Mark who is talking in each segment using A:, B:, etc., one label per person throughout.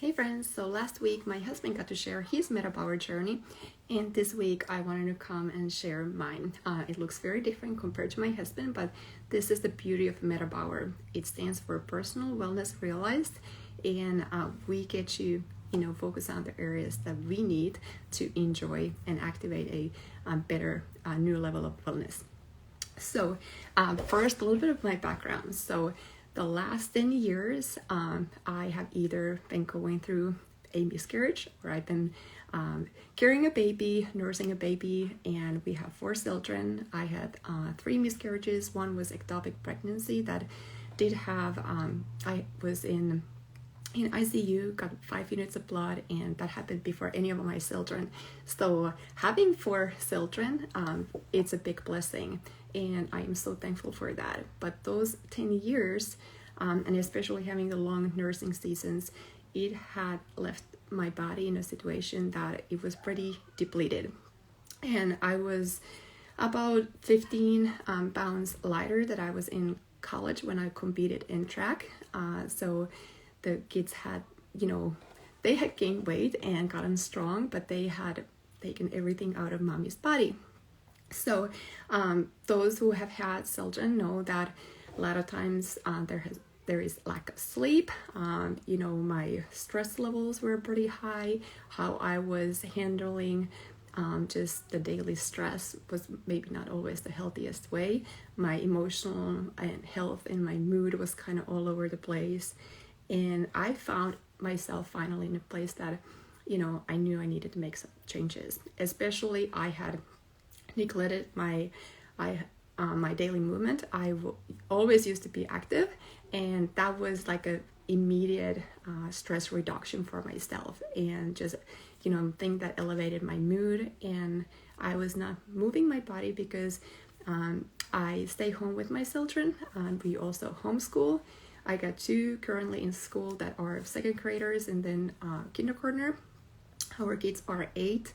A: Hey friends, so last week my husband got to share his metaPWR journey, and this week I wanted to come and share mine. It looks very different compared to my husband, but this is the beauty of metaPWR. It stands for Personal Wellness Realized, and we get to focus on the areas that we need to enjoy and activate a better new level of wellness. So first, a little bit of my background. So the last 10 years, I have either been going through a miscarriage or I've been carrying a baby, nursing a baby, and we have 4 children. I had 3 miscarriages. One was ectopic pregnancy that did have, I was in ICU, got 5 units of blood, and that happened before any of my children. So having 4 children, it's a big blessing, and I am so thankful for that. But those 10 years, and especially having the long nursing seasons, it had left my body in a situation that it was pretty depleted. And I was about 15 pounds lighter than I was in college when I competed in track. So the kids had, they had gained weight and gotten strong, but they had taken everything out of mommy's body. So those who have had children know that a lot of times there is lack of sleep. My stress levels were pretty high. How I was handling just the daily stress was maybe not always the healthiest way. My emotional and health and my mood was kind of all over the place. And I found myself finally in a place that, I knew I needed to make some changes. Especially I had neglected my daily movement. I always used to be active, and that was like a immediate stress reduction for myself, and just thing that elevated my mood. And I was not moving my body because I stay home with my children, and we also homeschool. I got 2 currently in school that are 2nd graders and then kindergartner. Our kids are 8,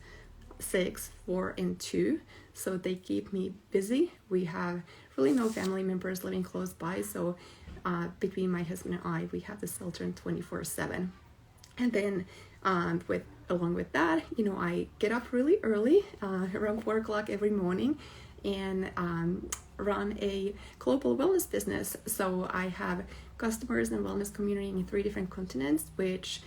A: 6, 4, and 2, so they keep me busy. We have really no family members living close by, so between my husband and I, we have the children 24/7. And then along with that, I get up really early, around 4 o'clock every morning, and run a global wellness business. So I have customers and wellness community in 3 different continents, which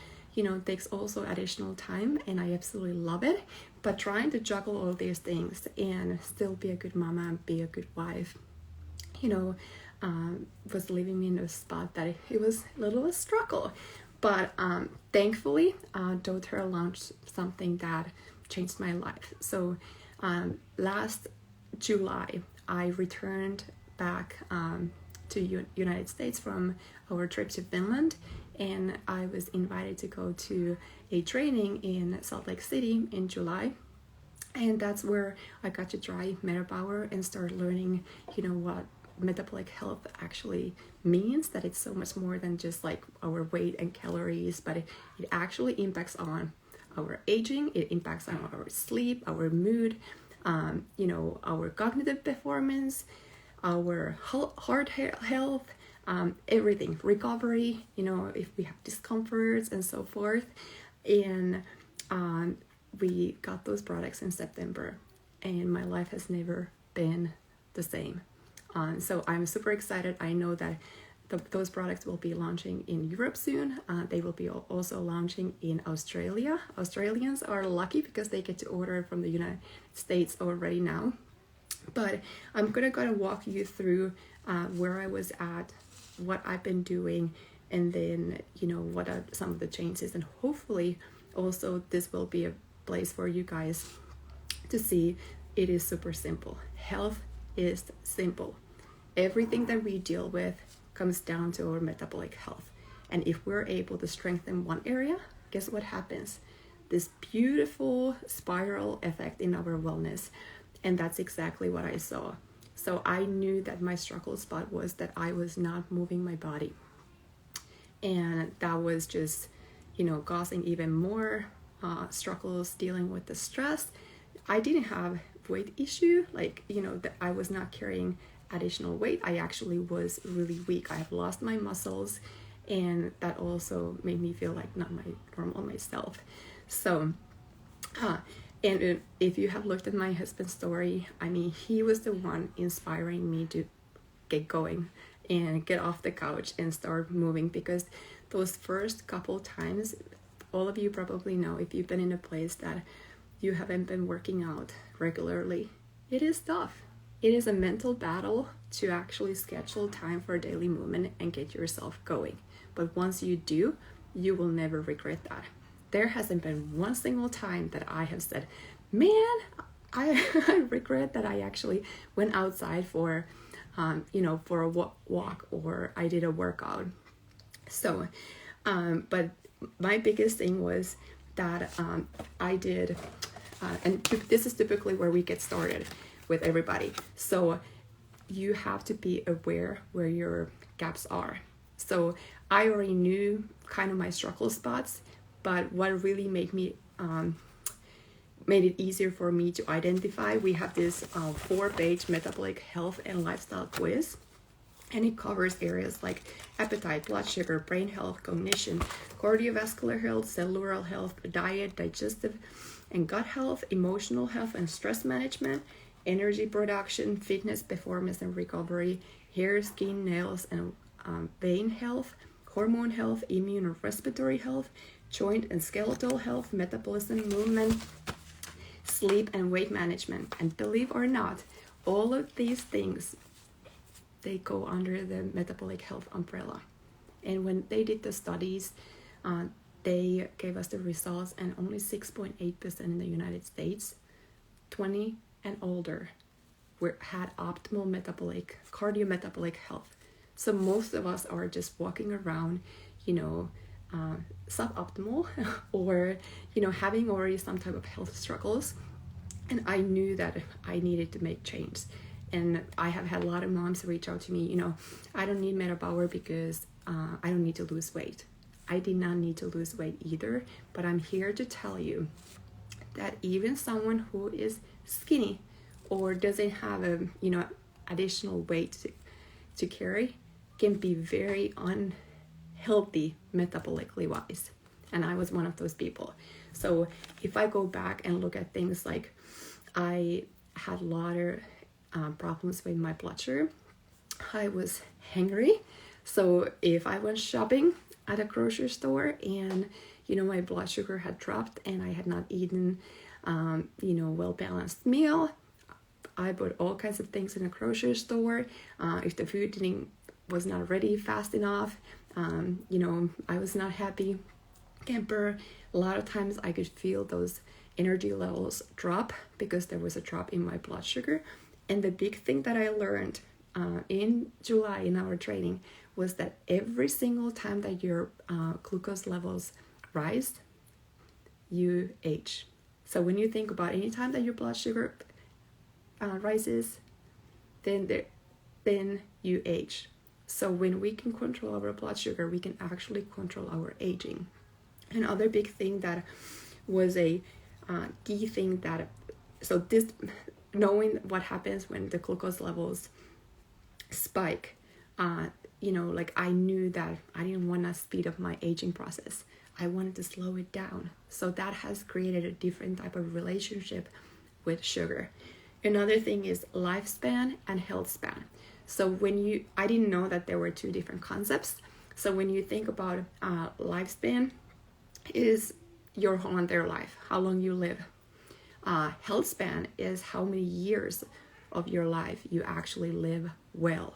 A: takes also additional time, and I absolutely love it. But trying to juggle all these things and still be a good mama and be a good wife, was leaving me in a spot that it was a little a struggle. But thankfully, doTERRA launched something that changed my life. So last July, I returned back to United States from our trip to Finland, and I was invited to go to a training in Salt Lake City in July. And that's where I got to try metaPWR and start learning, what metabolic health actually means, that it's so much more than just like our weight and calories, but it actually impacts on our aging, it impacts on our sleep, our mood, our cognitive performance, our heart health, everything, recovery, if we have discomforts and so forth. And we got those products in September, and my life has never been the same. So I'm super excited. I know that those products will be launching in Europe soon. They will be also launching in Australia. Australians are lucky because they get to order from the United States already now. But I'm gonna walk you through where I was at, what I've been doing, and then what are some of the changes. And hopefully also this will be a place for you guys to see it is super simple. Health is simple. Everything that we deal with comes down to our metabolic health. And if we're able to strengthen one area, guess what happens? This beautiful spiral effect in our wellness. And that's exactly what I saw. So I knew that my struggle spot was that I was not moving my body. And that was just, causing even more struggles dealing with the stress. I didn't have weight issue, that I was not carrying additional weight. I actually was really weak. I have lost my muscles, and that also made me feel like not my normal myself. So and if you have looked at my husband's story, I mean, he was the one inspiring me to get going and get off the couch and start moving, because those first couple times, all of you probably know, if you've been in a place that you haven't been working out regularly, it is tough. It is a mental battle to actually schedule time for daily movement and get yourself going. But once you do, you will never regret that. There hasn't been one single time that I have said, man, I regret that I actually went outside for for a walk, or I did a workout. So, but my biggest thing was that I did, and this is typically where we get started with everybody. So you have to be aware where your gaps are. So I already knew kind of my struggle spots, but what really made it easier for me to identify, we have this 4-page metabolic health and lifestyle quiz, and it covers areas like appetite, blood sugar, brain health, cognition, cardiovascular health, cellular health, diet, digestive and gut health, emotional health and stress management, energy production, fitness, performance and recovery, hair, skin, nails and vein health, hormone health, immune and respiratory health, joint and skeletal health, metabolism, movement, sleep and weight management. And believe or not, all of these things, they go under the metabolic health umbrella. And when they did the studies, they gave us the results, and only 6.8% in the United States, 20 and older, had optimal cardiometabolic health. So most of us are just walking around, suboptimal or, having already some type of health struggles. And I knew that I needed to make change. And I have had a lot of moms reach out to me, I don't need metaPWR because I don't need to lose weight. I did not need to lose weight either, but I'm here to tell you that even someone who is skinny or doesn't have additional weight to carry can be very unhealthy metabolically wise. And I was one of those people. So if I go back and look at things like, I had a lot of problems with my blood sugar. I was hungry. So if I went shopping at a grocery store and, my blood sugar had dropped and I had not eaten, well-balanced meal, I bought all kinds of things in a grocery store. If the food was not ready fast enough, I was not happy camper. A lot of times I could feel those energy levels drop because there was a drop in my blood sugar. And the big thing that I learned in July in our training was that every single time that your glucose levels rise, you age. So when you think about any time that your blood sugar rises, then you age. So when we can control our blood sugar, we can actually control our aging. Another big thing that was a key thing so this, knowing what happens when the glucose levels spike, I knew that I didn't want to speed up my aging process. I wanted to slow it down. So that has created a different type of relationship with sugar. Another thing is lifespan and health span. So I didn't know that there were two different concepts. So when you think about lifespan, is your whole entire life, how long you live. Health span is how many years of your life you actually live well.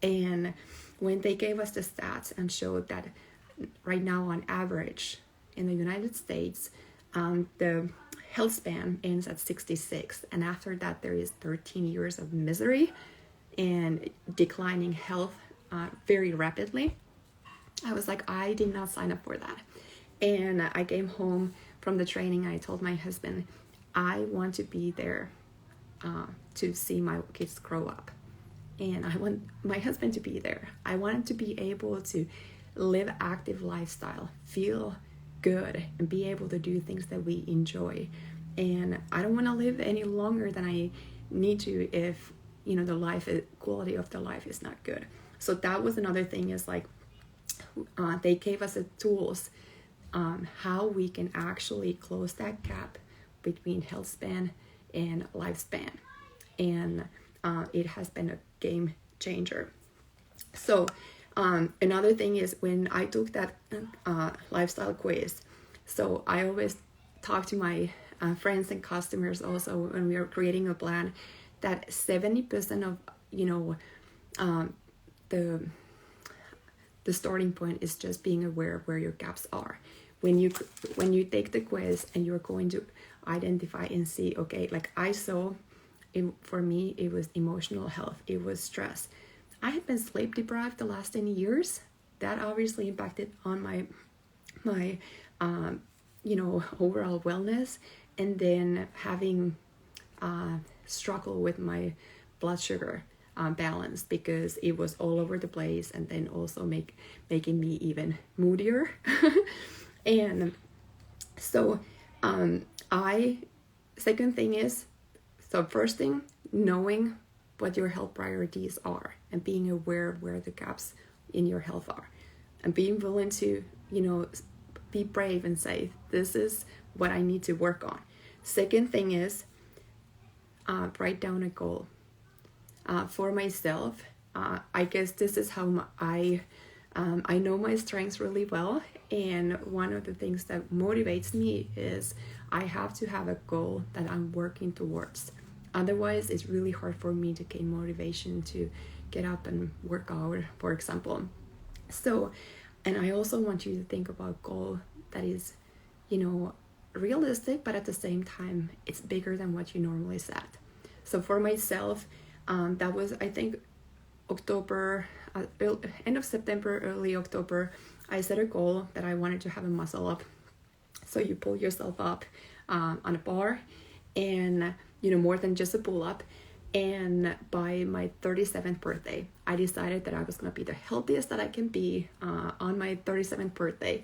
A: And when they gave us the stats and showed that right now on average in the United States, the health span ends at 66. And after that, there is 13 years of misery and declining health very rapidly. I was like, I did not sign up for that. And I came home from the training. I told my husband, I want to be there to see my kids grow up. And I want my husband to be there. I want him to be able to live active lifestyle, feel good, and be able to do things that we enjoy. And I don't want to live any longer than I need to if, the quality of the life is not good. So that was another thing, is like, they gave us the tools how we can actually close that gap between health span and lifespan. And it has been a game changer. So another thing is when I took that lifestyle quiz, so I always talk to my friends and customers also when we are creating a plan, that 70% of, the starting point is just being aware of where your gaps are. When you take the quiz and you're going to identify and see, okay, like I saw, for me, it was emotional health, it was stress. I had been sleep deprived the last 10 years. That obviously impacted on my overall wellness, and then having struggle with my blood sugar balance because it was all over the place, and then also making me even moodier. And so second thing is, so first thing, knowing what your health priorities are and being aware of where the gaps in your health are, and being willing to, be brave and say, this is what I need to work on. Second thing is, write down a goal. For myself, I guess this is how I know my strengths really well, and one of the things that motivates me is I have to have a goal that I'm working towards. Otherwise, it's really hard for me to gain motivation to get up and work out, for example. So, and I also want you to think about a goal that is, realistic, but at the same time, it's bigger than what you normally set. So for myself, that was, I think, October, end of September, early October, I set a goal that I wanted to have a muscle up. So you pull yourself up on a bar, and more than just a pull up. And by my 37th birthday, I decided that I was going to be the healthiest that I can be on my 37th birthday.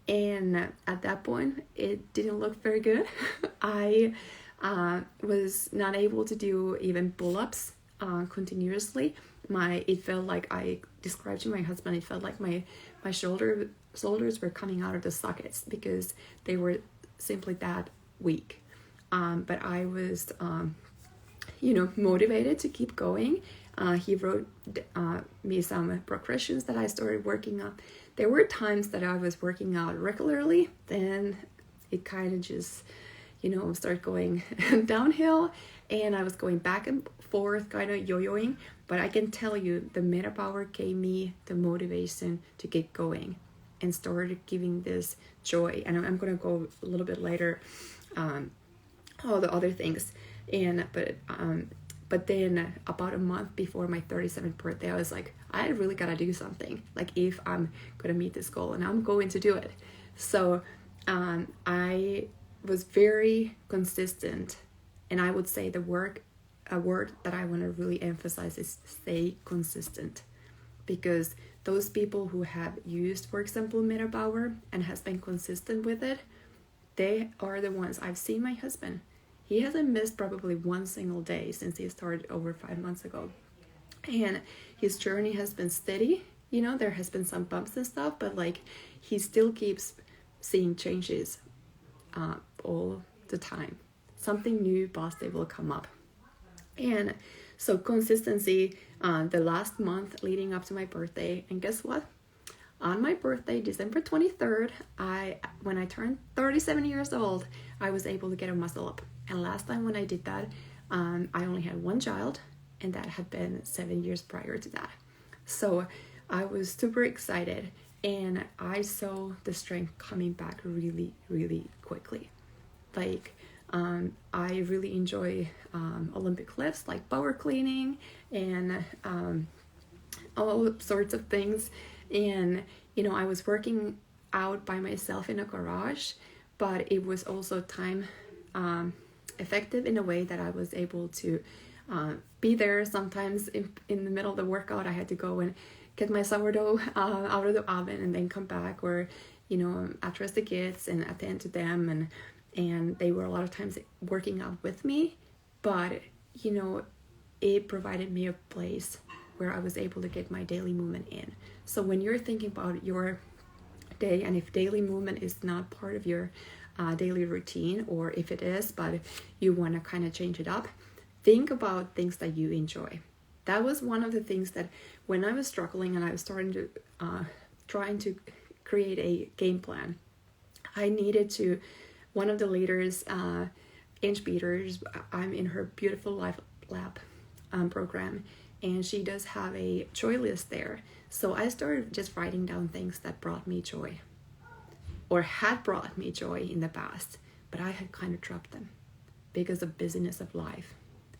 A: And at that point, it didn't look very good. I was not able to do even pull-ups continuously. It felt like, I described to my husband, it felt like my shoulders were coming out of the sockets because they were simply that weak. But I was, motivated to keep going. He wrote me some progressions that I started working on. There were times that I was working out regularly, then it kind of just, started going downhill, and I was going back and forth, kind of yo-yoing. But I can tell you, the metaPWR gave me the motivation to get going and started giving this joy. And I'm going to go a little bit later all the other things. But then about a month before my 37th birthday, I was like, I really gotta do something, like if I'm gonna meet this goal, and I'm going to do it. So I was very consistent, and I would say a word that I want to really emphasize is stay consistent, because those people who have used, for example, metaPWR and has been consistent with it, they are the ones. I've seen my husband. He hasn't missed probably one single day since he started over 5 months ago. And his journey has been steady. There has been some bumps and stuff, but he still keeps seeing changes all the time. Something new positive will come up. And so consistency, the last month leading up to my birthday. And guess what? On my birthday, December 23rd, when I turned 37 years old, I was able to get a muscle up. And last time when I did that, I only had one child, and that had been 7 years prior to that. So I was super excited, and I saw the strength coming back really, really quickly. I really enjoy Olympic lifts, like power cleaning and all sorts of things. And, I was working out by myself in a garage, but it was also time effective in a way that I was able to be there. Sometimes in the middle of the workout, I had to go and get my sourdough out of the oven and then come back, or address the kids and attend to them, and they were a lot of times working out with me, but it provided me a place where I was able to get my daily movement in. So when you're thinking about your day, and if daily movement is not part of your daily routine, or if it is but you want to kind of change it up, think about things that you enjoy. That was one of the things that when I was struggling and I was starting to trying to create a game plan, I needed to, one of the leaders, Inch Beaters, I'm in her Beautiful Life Lab program, and she does have a joy list there. So I started just writing down things that brought me joy, or had brought me joy in the past, but I had kind of dropped them because of busyness of life.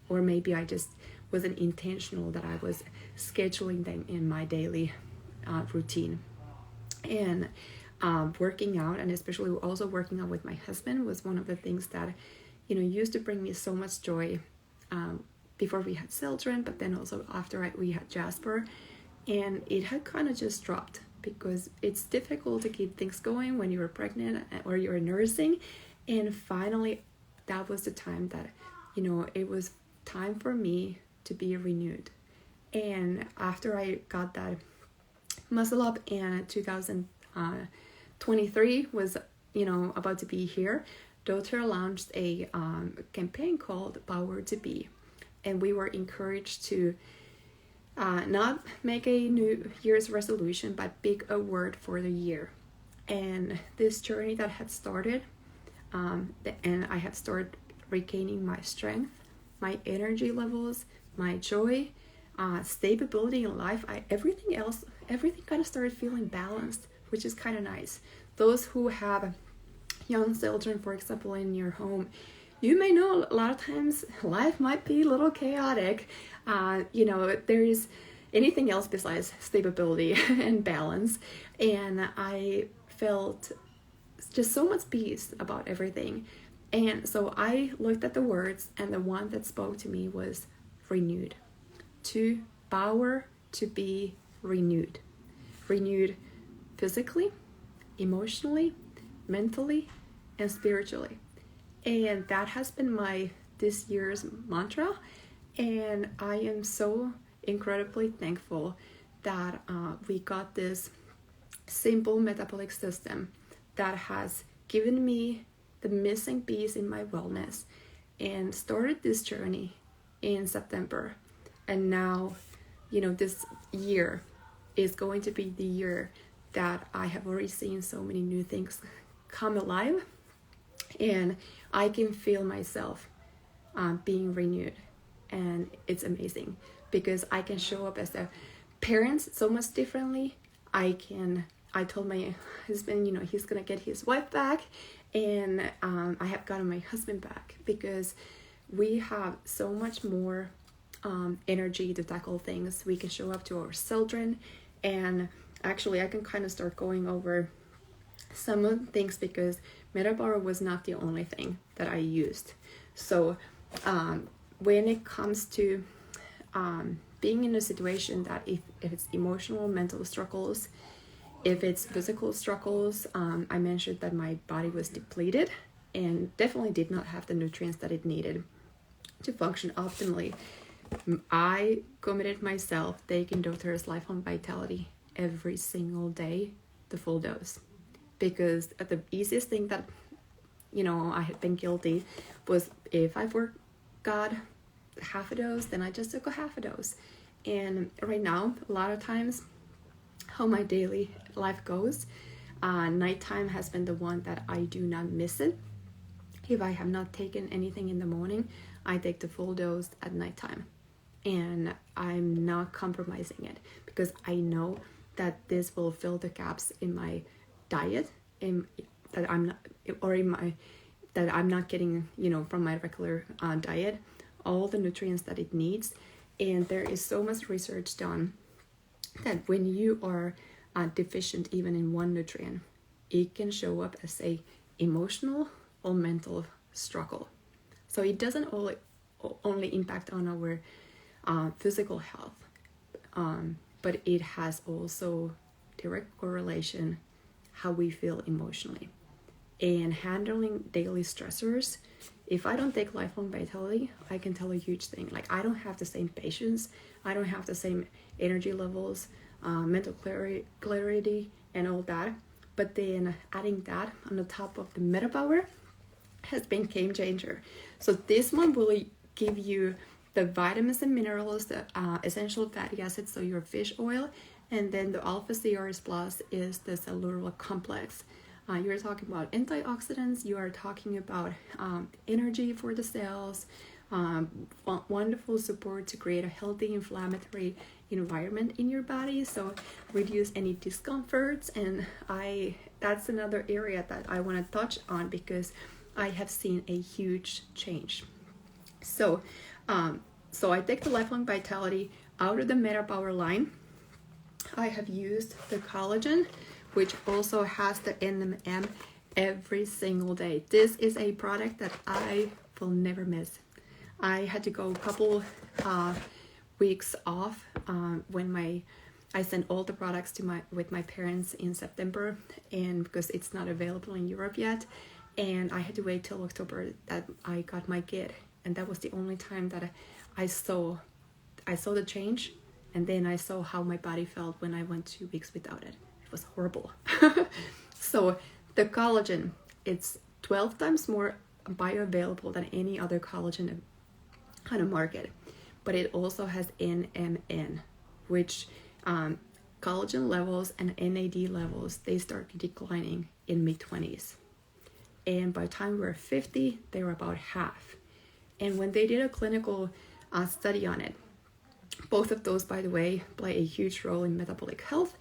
A: Or maybe I just wasn't intentional that I was scheduling them in my daily routine. And working out, and especially also working out with my husband, was one of the things that, used to bring me so much joy before we had children, but then also after we had Jasper. And it had kind of just dropped because it's difficult to keep things going when you're pregnant or you're nursing. And finally, that was the time that, it was time for me to be renewed. And after I got that muscle up, and 2023 was, about to be here, doTERRA launched a campaign called Power to Be. And we were encouraged to not make a New Year's resolution, but pick a word for the year. And this journey that had started, and I had started regaining my strength, my energy levels, my joy, stability in life, everything kind of started feeling balanced, which is kind of nice. Those who have young children, for example, in your home, you may know a lot of times life might be a little chaotic. There is anything else besides stability and balance. And I felt just so much peace about everything. And so I looked at the words, and the one that spoke to me was renewed. To power to be renewed. Renewed physically, emotionally, mentally, and spiritually. And that has been this year's mantra. And I am so incredibly thankful that we got this simple metabolic system that has given me the missing piece in my wellness, and started this journey in September. And now, this year is going to be the year that I have already seen so many new things come alive, and I can feel myself being renewed. And it's amazing because I can show up as a parent so much differently. I told my husband, he's gonna get his wife back, and I have gotten my husband back because we have so much more energy to tackle things. We can show up to our children, and actually I can kind of start going over some of the things because metaPWR was not the only thing that I used. So when it comes to being in a situation that if it's emotional, mental struggles, if it's physical struggles, I mentioned that my body was depleted and definitely did not have the nutrients that it needed to function optimally. I committed myself taking doTERRA's Lifelong Vitality every single day, the full dose. Because the easiest thing that, I had been guilty was if I got half a dose, then I just took a half a dose. And right now, a lot of times, how my daily life goes, nighttime has been the one that I do not miss it. If I have not taken anything in the morning, I take the full dose at nighttime. And I'm not compromising it because I know that this will fill the gaps in my diet, that I'm not getting, from my regular diet, all the nutrients that it needs. And there is so much research done that when you are deficient even in one nutrient, it can show up as a emotional or mental struggle. So it doesn't only impact on our physical health, but it has also direct correlation how we feel emotionally. And handling daily stressors if I don't take Lifelong Vitality, I can tell a huge thing. Like, I don't have the same patience, I don't have the same energy levels, mental clarity and all that. But then adding that on the top of the metaPWR has been game changer. So this one will give you the vitamins and minerals, the essential fatty acids, so your fish oil, and then the Alpha CRS Plus is the cellular complex. You're talking about antioxidants, you are talking about energy for the cells, wonderful support to create a healthy inflammatory environment in your body, so reduce any discomforts. And that's another area that I want to touch on because I have seen a huge change. So I take the Lifelong Vitality out of the metaPWR line. I have used the collagen, which also has the NMN, every single day. This is a product that I will never miss. I had to go a couple weeks off when I sent all the products to with my parents in September, and because it's not available in Europe yet, and I had to wait till October that I got my kit, and that was the only time that I saw the change, and then I saw how my body felt when I went 2 weeks without it. It was horrible. So the collagen, it's 12 times more bioavailable than any other collagen on the market, but it also has NMN, which collagen levels and NAD levels, they start declining in mid-20s, and by the time we're 50 they were about half. And when they did a clinical study on it, both of those, by the way, play a huge role in metabolic health.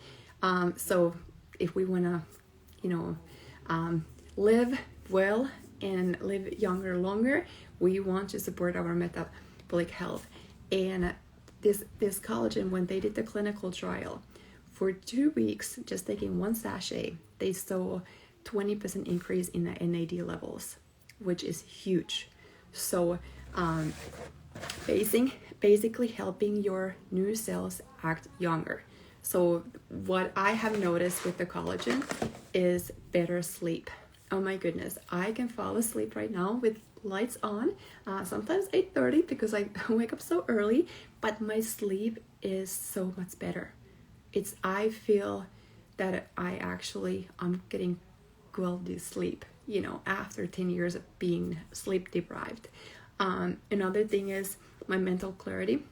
A: So if we want to live well and live younger longer, we want to support our metabolic health. And this collagen, when they did the clinical trial, for 2 weeks, just taking one sachet, they saw 20% increase in the NAD levels, which is huge. So basically helping your new cells act younger. So what I have noticed with the collagen is better sleep. Oh my goodness, I can fall asleep right now with lights on, sometimes 8:30 because I wake up so early, but my sleep is so much better. I feel that I'm getting quality sleep, after 10 years of being sleep deprived. Another thing is my mental clarity.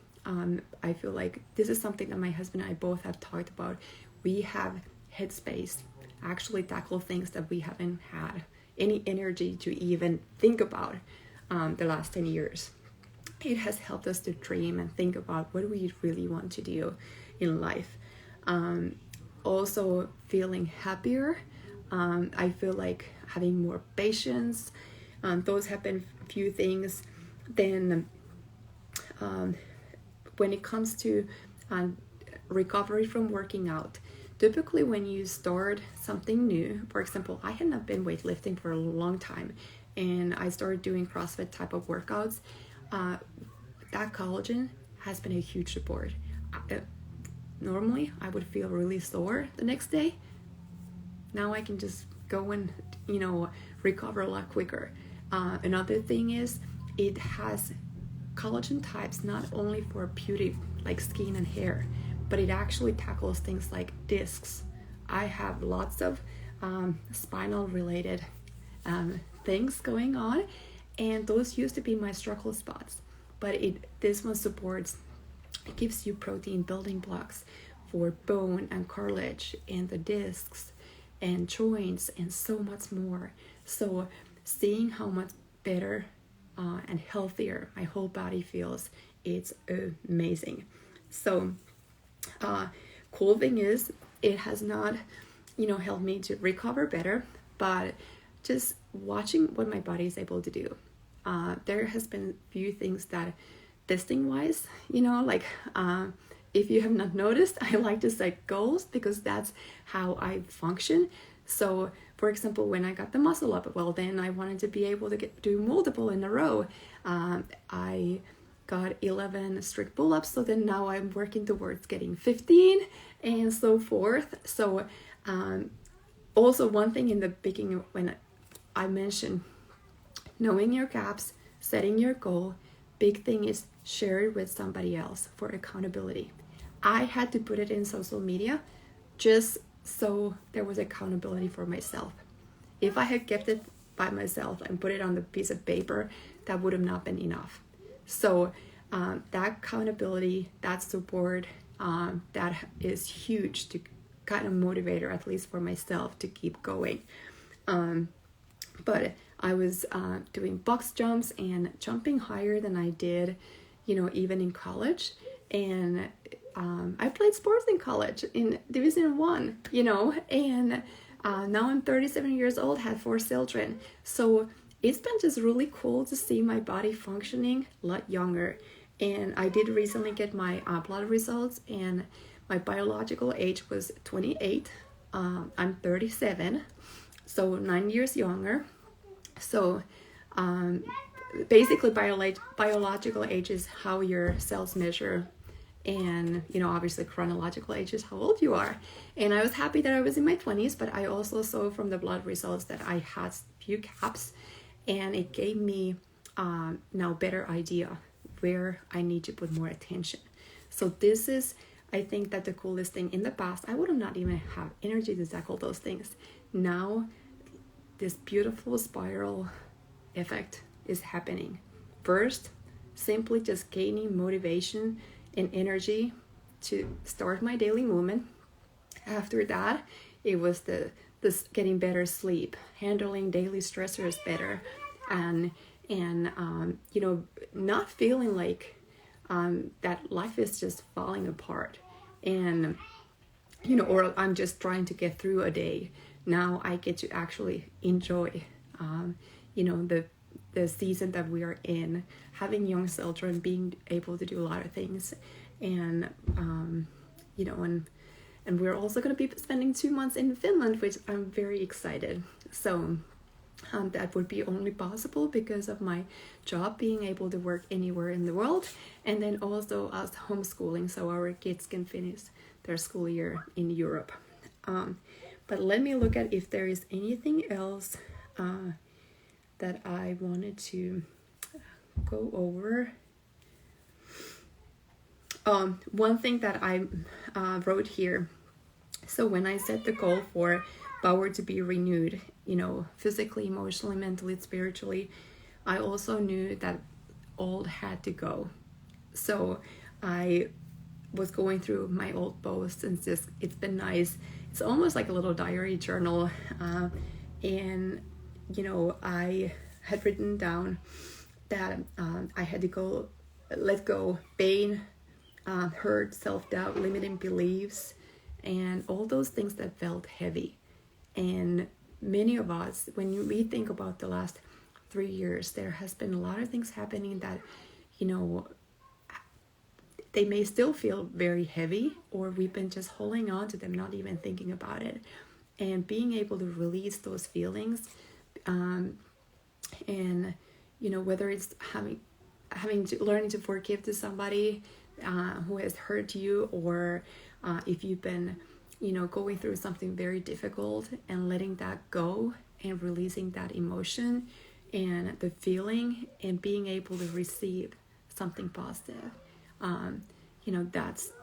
A: I feel like this is something that my husband and I both have talked about. We have headspace, actually tackle things that we haven't had any energy to even think about the last 10 years. It has helped us to dream and think about what we really want to do in life. Also feeling happier. I feel like having more patience. Those have been a few things. Then when it comes to recovery from working out, typically when you start something new, for example, I had not been weightlifting for a long time, and I started doing CrossFit type of workouts. That collagen has been a huge support. Normally, I would feel really sore the next day. Now I can just go and, recover a lot quicker. Another thing is it has collagen types not only for beauty, like skin and hair, but it actually tackles things like discs. I have lots of spinal related things going on, and those used to be my struggle spots, but this one supports, it gives you protein building blocks for bone and cartilage and the discs and joints and so much more. So seeing how much better and healthier my whole body feels, it's amazing. So cool thing is it has not helped me to recover better, but just watching what my body is able to do. There has been few things that testing wise, if you have not noticed, I like to set goals because that's how I function. So for example, when I got the muscle up, well, then I wanted to be able to do multiple in a row. I got 11 strict pull-ups, so then now I'm working towards getting 15 and so forth. So also one thing in the beginning when I mentioned knowing your gaps, setting your goal. Big thing is share it with somebody else for accountability. I had to put it in social media just so there was accountability for myself. If I had kept it by myself and put it on the piece of paper, that would have not been enough. So that accountability, that support, that is huge to kind of motivator, at least for myself, to keep going. But I was doing box jumps and jumping higher than I did, even in college. And I played sports in college in Division 1, and now I'm 37 years old, had 4 children. So it's been just really cool to see my body functioning a lot younger. And I did recently get my blood results, and my biological age was 28. I'm 37, so 9 years younger. So basically biological age is how your cells measure, and obviously chronological age is how old you are. And I was happy that I was in my 20s, but I also saw from the blood results that I had few gaps, and it gave me now better idea where I need to put more attention. So this is, I think, that the coolest thing. In the past, I would have not even have energy to tackle those things. Now this beautiful spiral effect is happening. First, simply just gaining motivation and energy to start my daily movement. After that, it was the getting better sleep, handling daily stressors better, and not feeling like that life is just falling apart, and or I'm just trying to get through a day. Now I get to actually enjoy the season that we are in, having young children, being able to do a lot of things, and and we're also going to be spending 2 months in Finland, which I'm very excited. So that would be only possible because of my job being able to work anywhere in the world, and then also us homeschooling, so our kids can finish their school year in Europe. But let me look at if there is anything else that I wanted to go over. One thing that I wrote here. So when I set the goal for power to be renewed, physically, emotionally, mentally, spiritually, I also knew that old had to go. So I was going through my old posts, and it's been nice. It's almost like a little diary journal, and I had written down that I had to let go pain, hurt, self-doubt, limiting beliefs, and all those things that felt heavy. And many of us, when we think about the last 3 years, there has been a lot of things happening that they may still feel very heavy, or we've been just holding on to them, not even thinking about it. And being able to release those feelings, and whether it's learning to forgive to somebody who has hurt you, or if you've been going through something very difficult, and letting that go and releasing that emotion and the feeling, and being able to receive something positive.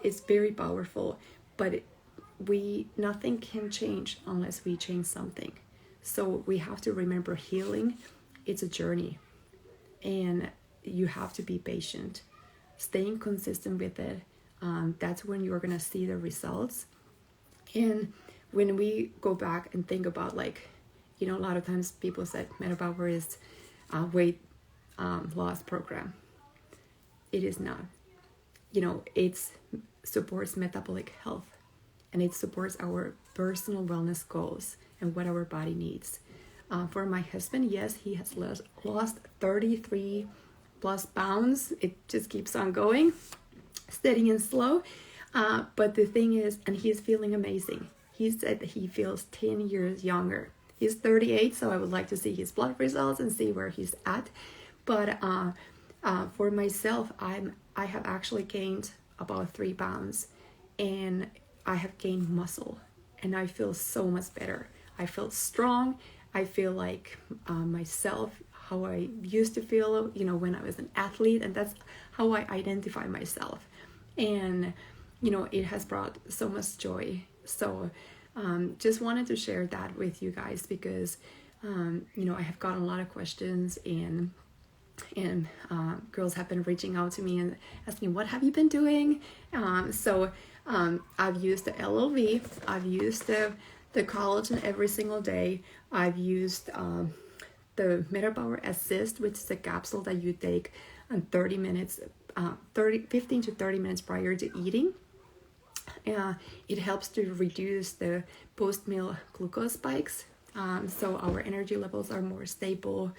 A: It's very powerful, but nothing can change unless we change something. So we have to remember, healing, it's a journey, and you have to be patient, staying consistent with it. That's when you're gonna see the results. And when we go back and think about, a lot of times people said metaPWR is a weight loss program. It is not. It supports metabolic health, and it supports our personal wellness goals and what our body needs. For my husband, yes, he has lost 33 plus pounds. It just keeps on going, steady and slow. But the thing is, and he's feeling amazing. He said that he feels 10 years younger. He's 38, so I would like to see his blood results and see where he's at. But for myself, I have actually gained about 3 pounds, and I have gained muscle, and I feel so much better. I feel strong. I feel like myself, how I used to feel, you know, when I was an athlete, and that's how I identify myself. And, you know, it has brought so much joy. So just wanted to share that with you guys because, you know, I have gotten a lot of questions, and girls have been reaching out to me and asking, what have you been doing? So I've used the LLV, I've used the collagen every single day. I've used the metaPWR Assist, which is a capsule that you take on 15 to 30 minutes prior to eating. It helps to reduce the post-meal glucose spikes, so our energy levels are more stable,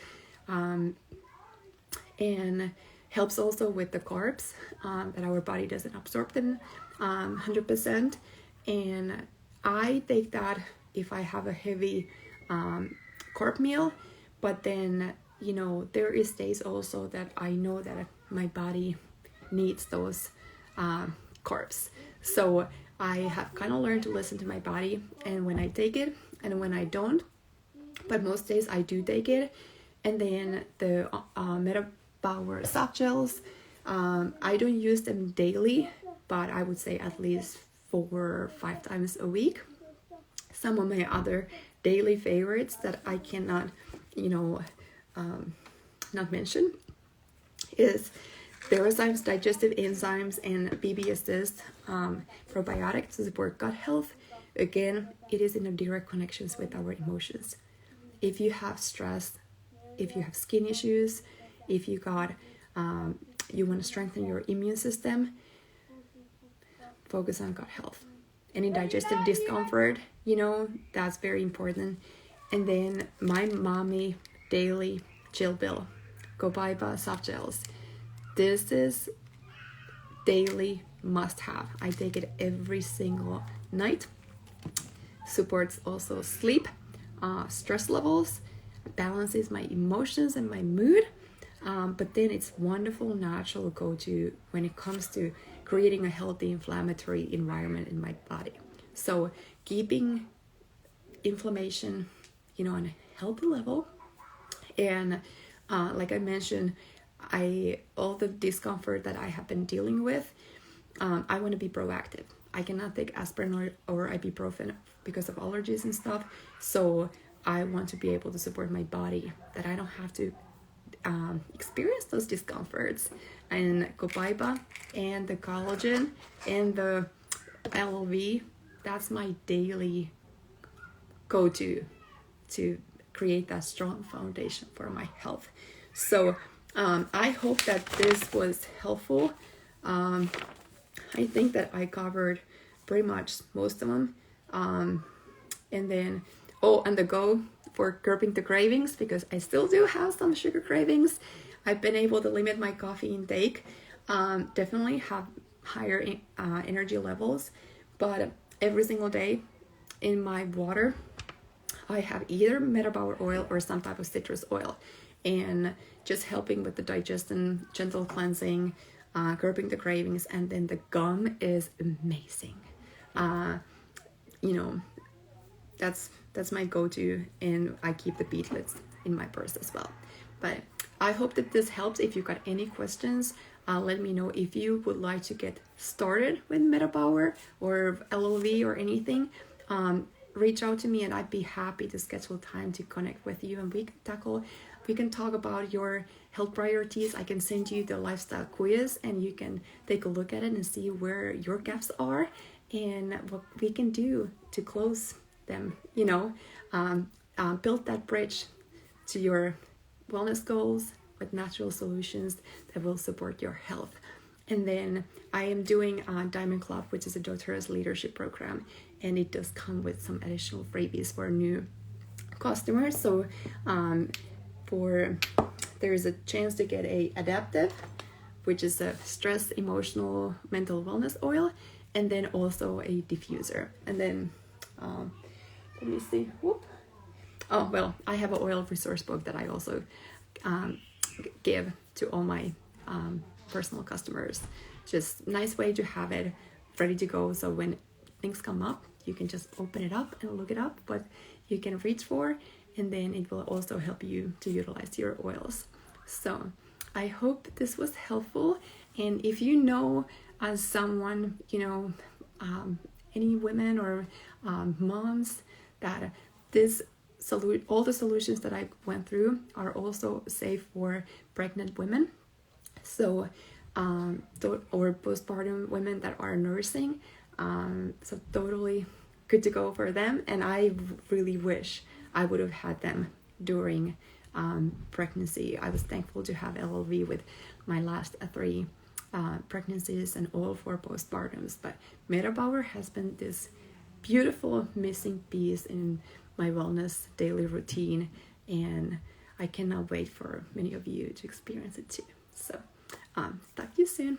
A: and helps also with the carbs, that our body doesn't absorb them 100%. And I take that if I have a heavy carb meal, but then, you know, there is days also that I know that my body needs those carbs. So I have kind of learned to listen to my body, and when I take it and when I don't, but most days I do take it. And then the metaPWR soft gels, I don't use them daily, but I would say at least 4 or 5 times a week. Some of my other daily favorites that I cannot, you know, not mention is Therozyme's digestive enzymes and BB Assist probiotics to support gut health. Again, it is in a direct connections with our emotions. If you have stress, if you have skin issues, if you got you want to strengthen your immune system, focus on gut health. Any digestive discomfort, you know, that's very important. And then my mommy daily chill pill, Copaiba soft gels. This is daily must have. I take it every single night. Supports also sleep, stress levels, balances my emotions and my mood. But then it's wonderful, natural go-to when it comes to creating a healthy inflammatory environment in my body. So keeping inflammation, you know, on a healthy level. And like I mentioned, all the discomfort that I have been dealing with, I want to be proactive. I cannot take aspirin or ibuprofen because of allergies and stuff. So I want to be able to support my body, that I don't have to experience those discomforts. And Copaiba and the collagen and the LLV, that's my daily go-to to create that strong foundation for my health. So I hope that this was helpful. I think that I covered pretty much most of them. And then, and the go for curbing the cravings, because I still do have some sugar cravings. I've been able to limit my coffee intake, definitely have higher energy levels, but every single day in my water, I have either metaPWR oil or some type of citrus oil, and just helping with the digestion, gentle cleansing, curbing the cravings. And then the gum is amazing. You know, that's my go-to, and I keep the beetlets in my purse as well. But I hope that this helps. If you got any questions, let me know. If you would like to get started with metaPWR or LLV or anything, reach out to me, and I'd be happy to schedule time to connect with you, and we can talk about your health priorities. I can send you the lifestyle quiz, and you can take a look at it and see where your gaps are and what we can do to close them, you know, build that bridge to your wellness goals with natural solutions that will support your health. And then I am doing Diamond Club, which is a doTERRA's leadership program, and it does come with some additional freebies for new customers. So there is a chance to get a adaptive, which is a stress, emotional, mental wellness oil, and then also a diffuser. And then let me see. Whoop. Oh, well, I have an oil resource book that I also give to all my personal customers. Just nice way to have it ready to go, so when things come up, you can just open it up and look it up what you can reach for, and then it will also help you to utilize your oils. So I hope this was helpful, and if you know someone, any women or moms that all the solutions that I went through are also safe for pregnant women, so or postpartum women that are nursing, so totally good to go for them. And I really wish I would have had them during pregnancy. I was thankful to have LLV with my last 3 pregnancies and all 4 postpartums, but metaPWR has been this beautiful missing piece in my wellness daily routine, and I cannot wait for many of you to experience it too. So talk to you soon.